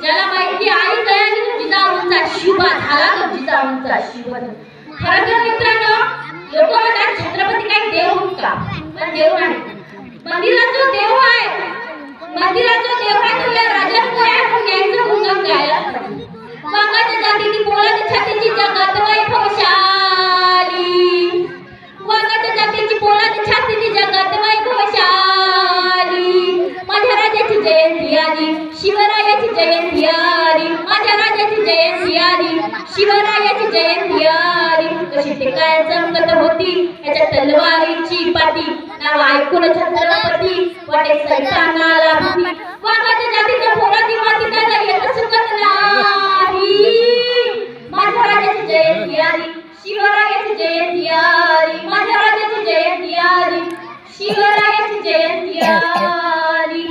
ज्याला माहिती आई दयानी जिजाऊंचा शिवा झाला तो जिजाऊंचा शिवा. खरं तर मित्रांनो, लोक म्हणतात छत्रपती काही देव का, पण देव नाही. मंदिरात जो देव आहे, मंदिरात जो देव आहे तो राजापुढे आपण यायचं गुणगान गायला पाहिजे. वाघाच्या जातीची पोळाची छातीची जगात वैभवशाली, वाघाच्या जातीची पोळाची छातीची जगात वैभवशाली. माझ्या राजाची जयंती आली, शिवरायाची जयंती आली, माझ्या राजाची जयंती आली, शिवरायाची जयंती आली. कशी ते काय चमकत होती याच्या तलवारीची पाठी, नाव ऐकून छत्रपती वाटे सैतानाला भीती. वाघाच्या जातीच्या पोळाची माती त्याला येत सुकत नाही. माझ्या राजाची जयंती आली, शिवरायाची जयंती आली, माझ्या राजाची जयंती आली, शिवरायाची जयंती आली.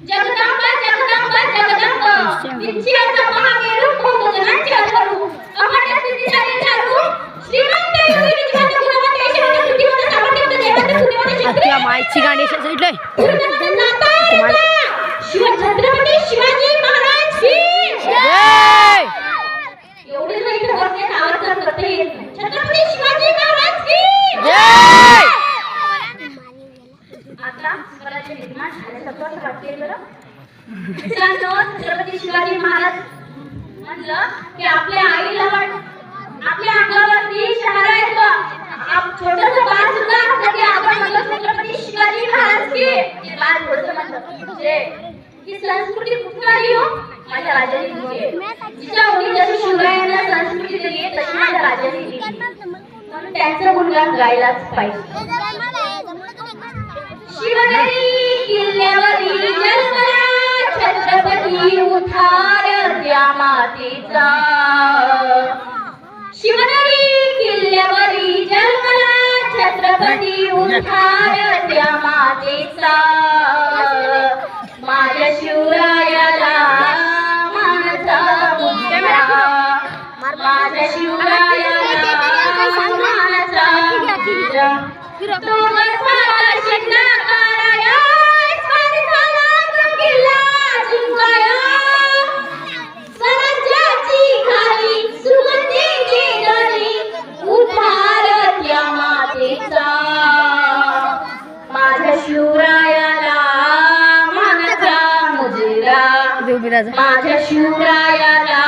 जगदंबा जगदंबा जगदंबा विद्येचा महामेरू भोगजनांचे अधरू अखंड स्थितीशाली चालू श्रीमंत योगी निजमंत गुणवंत यशवंत स्तुतिवंत सामर्थ्यवंत जयवंत स्तुतिवंत क्षत्रिय त्या माईची गाणी सांगितलंय शिव छत्रपती शिवाजी महाराज की जय. एवढे नाही तर वरती आवाज करते छत्रपती शिवाजी महाराज की जय. आता स्वराज्य निर्माण झाल्यासारखं वाटते बरं. मित्रांनो, छत्रपती शिवाजी महाराज म्हणलं की आपल्या आईला आपल्या अंगावरती शहर येतं. छोटंसं बाळ सुद्धा असलं की आपण म्हणतो छत्रपती शिवाजी महाराज की. ते बाळ थोडंसं म्हणतं म्हणजे ही संस्कृती कुठून आली हो? माझ्या राजाने दिली आहे. जिजाऊनी जशी शिवरायांना संस्कृती दिली आहे तशी माझ्या राजाने दिली, म्हणून त्यांचं गुणगान गायलाच पाहिजे. शिवनेरी किल्ल्यावरी जन्मला छत्रपती उठार त्या मातेचा. शिवनेरी किल्ल्यावरी जन्मला छत्रपती उठार त्या मातेचा. माझ्या शिवरायाला मानचा मुलगा, माझ्या शिवरायाला मानचा मुलगा. तो गरफाला शिंगाराया, स्वादिष्टाला गंगीला झुंकाया. स्वराज्याची खाली सुगंधीची नळी उद्धार त्या मातेचा. माझ्या शिवरायाला मानचा मुजरा, माझ्या शिवरायाला